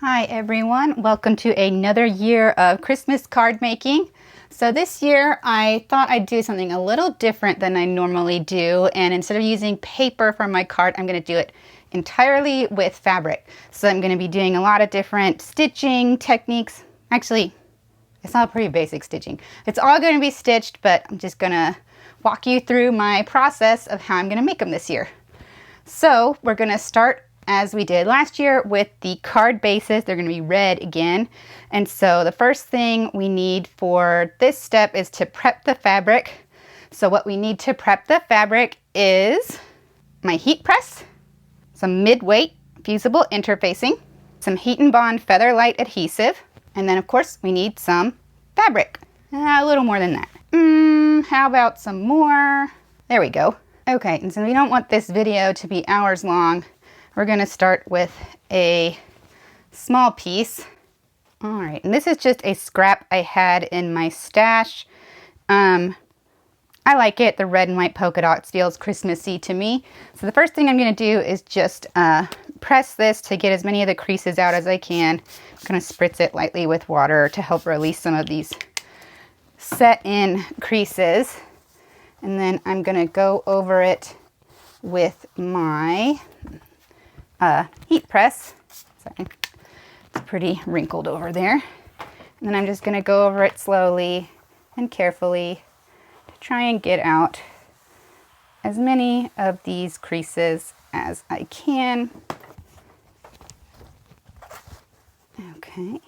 Hi everyone, welcome to another year of Christmas card making. So this year I thought I'd do something a little different than I normally do, and instead of using paper for my card, I'm going to do it entirely with fabric. So I'm going to be doing a lot of different stitching techniques. Actually, it's all pretty basic stitching. It's all going to be stitched, but I'm just going to walk you through my process of how I'm going to make them this year. So we're going to start as we did last year with the card bases. They're going to be red again. And so the first thing we need for this step is to prep the fabric. So what we need to prep the fabric is my heat press, some mid-weight fusible interfacing, some Heat & Bond Feather Light adhesive, and then of course we need some fabric. A little more than that. How about some more? There we go. Okay, and so we don't want this video to be hours long. We're going to start with a small piece. All right, and this is just a scrap I had in my stash. I like it. The red and white polka dots feels Christmassy to me. So the first thing I'm going to do is just press this to get as many of the creases out as I can. I'm going to spritz it lightly with water to help release some of these set-in creases. And then I'm going to go over it with my heat press. Sorry, it's pretty wrinkled over there. And then I'm just going to go over it slowly and carefully to try and get out as many of these creases as I can. Okay,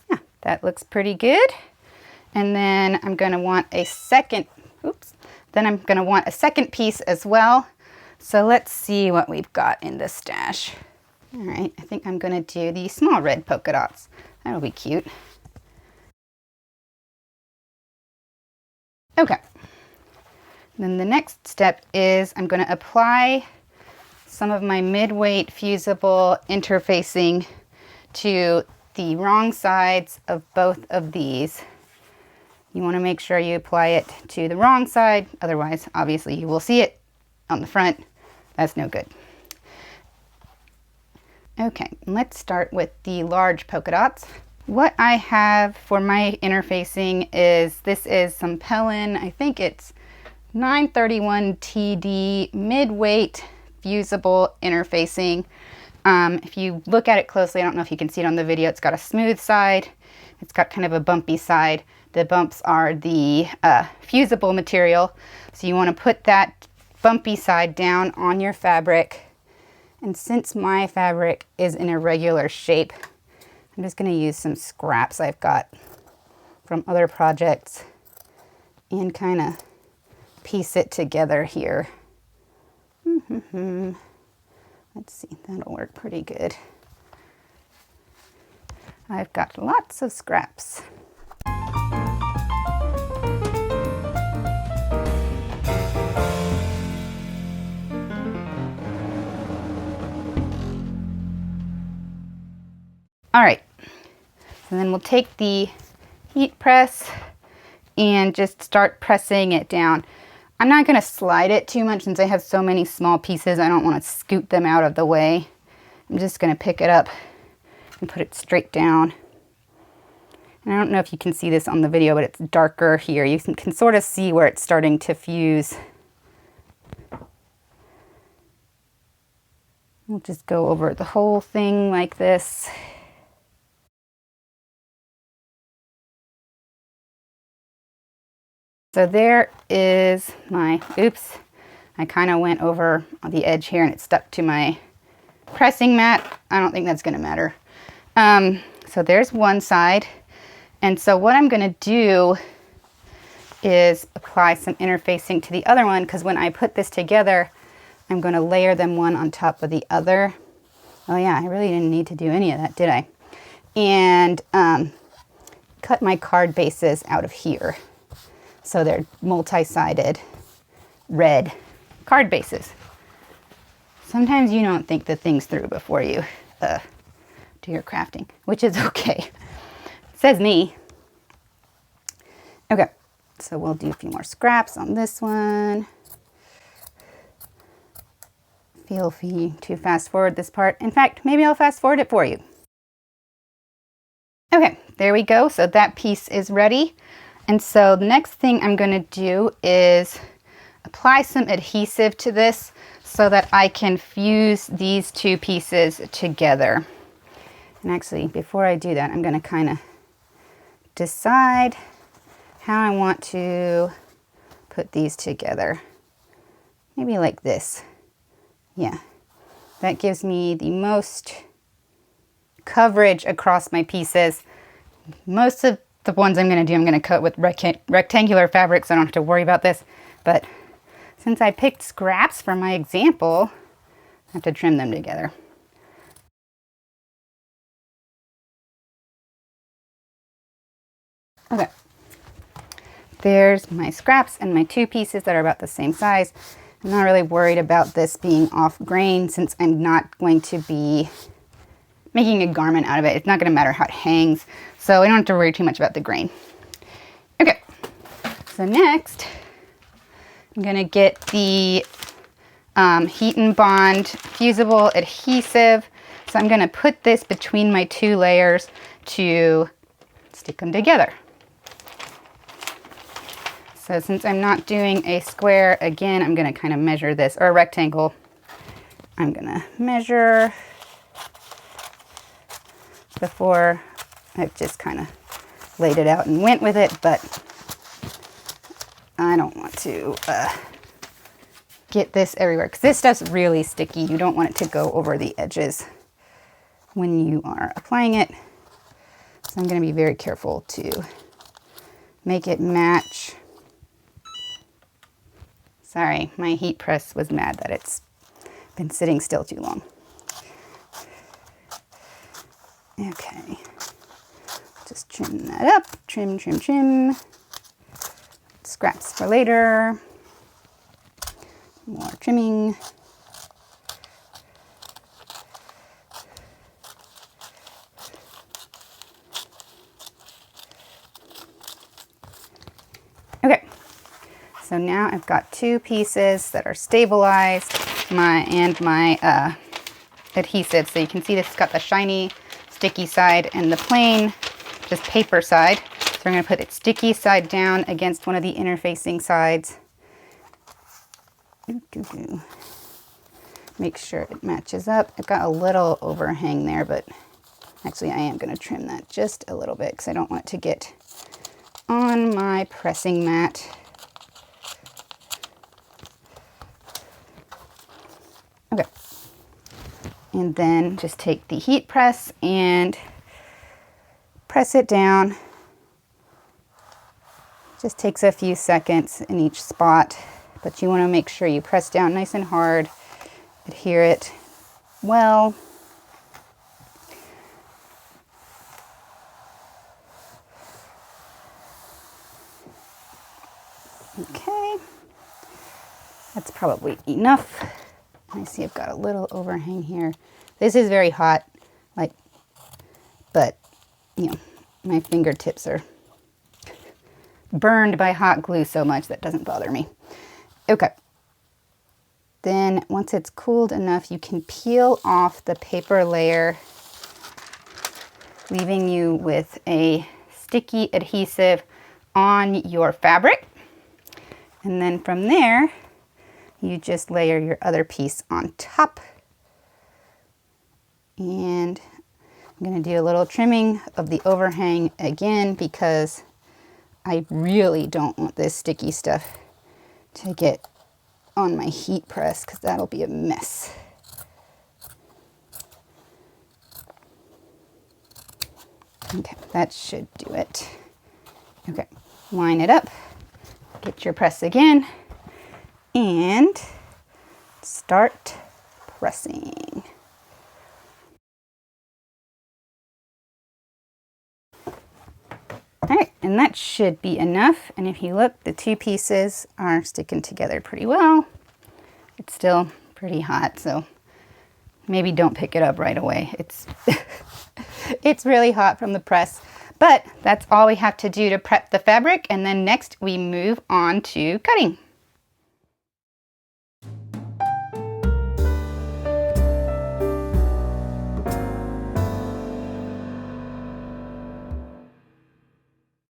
yeah, that looks pretty good. And then I'm going to want a second, then I'm going to want a second piece as well. So let's see what we've got in the stash. All right, I think I'm going to do the small red polka dots. That'll be cute. Okay. Then the next step is I'm going to apply some of my mid-weight fusible interfacing to the wrong sides of both of these. You want to make sure you apply it to the wrong side, otherwise obviously you will see it on the front. That's no good. Okay, let's start with the large polka dots. What I have for my interfacing is, this is some Pellin, I think it's 931 TD mid-weight fusible interfacing. If you look at it closely, I don't know if you can see it on the video, it's got a smooth side, it's got kind of a bumpy side. The bumps are the fusible material, so you want to put that bumpy side down on your fabric. And since my fabric is in a regular shape, I'm just going to use some scraps I've got from other projects and kind of piece it together here. Let's see, that'll work pretty good. I've got lots of scraps. All right, so then we'll take the heat press and just start pressing it down. I'm not going to slide it too much since I have so many small pieces. I don't want to scoot them out of the way. I'm just going to pick it up and put it straight down. And I don't know if you can see this on the video, but it's darker here. You can sort of see where it's starting to fuse. We'll just go over the whole thing like this. So there is my, oops, I kind of went over on the edge here and it stuck to my pressing mat. I don't think that's going to matter. So there's one side. And so what I'm going to do is apply some interfacing to the other one, because when I put this together, I'm going to layer them one on top of the other. Oh yeah, I really didn't need to do any of that, did I? And cut my card bases out of here. So they're multi-sided red card bases. Sometimes you don't think the things through before you do your crafting, which is okay. Says me. Okay, so we'll do a few more scraps on this one. Feel free to fast forward this part. In fact, maybe I'll fast forward it for you. there we go. So that piece is ready. And so the next thing I'm going to do is apply some adhesive to this so that I can fuse these two pieces together. And actually, before I do that, I'm going to kind of decide how I want to put these together. Maybe like this. Yeah, that gives me the most coverage across my pieces. Most of the ones I'm going to do, I'm going to cut with rectangular fabric, so I don't have to worry about this. But since I picked scraps for my example, I have to trim them together. Okay, there's my scraps and my two pieces that are about the same size. I'm not really worried about this being off grain since I'm not going to be making a garment out of it. It's not going to matter how it hangs, so I don't have to worry too much about the grain. Okay, so next I'm going to get the Heat and Bond fusible adhesive. So I'm going to put this between my two layers to stick them together. So since I'm not doing a square, again, I'm going to kind of measure this, or a rectangle. I'm going to measure before I've just kind of laid it out and went with it, but I don't want to get this everywhere because this stuff's really sticky. You don't want it to go over the edges when you are applying it. So I'm going to be very careful to make it match. Sorry, my heat press was mad that it's been sitting still too long. Okay, just trim that up. Trim, trim, trim. Scraps for later. More trimming. Okay, so now I've got two pieces that are stabilized, my adhesive. So you can see this has got the shiny, sticky side and the plain, just paper side. So we're going to put its sticky side down against one of the interfacing sides. Make sure it matches up. I've got a little overhang there, but actually I am going to trim that just a little bit because I don't want it to get on my pressing mat. Okay. And then just take the heat press and press it down. Just takes a few seconds in each spot, but you want to make sure you press down nice and hard, adhere it well. Okay, that's probably enough. I see I've got a little overhang here. This is very hot, but you know, my fingertips are burned by hot glue so much that doesn't bother me. Okay. Then once it's cooled enough, you can peel off the paper layer, leaving you with a sticky adhesive on your fabric. And then from there, you just layer your other piece on top. And I'm going to do a little trimming of the overhang again because I really don't want this sticky stuff to get on my heat press because that'll be a mess. Okay, that should do it. Okay, line it up, get your press again, and start pressing. All right, and that should be enough. And if you look, the two pieces are sticking together pretty well. It's still pretty hot, so maybe don't pick it up right away. It's, it's really hot from the press, but that's all we have to do to prep the fabric. And then next we move on to cutting.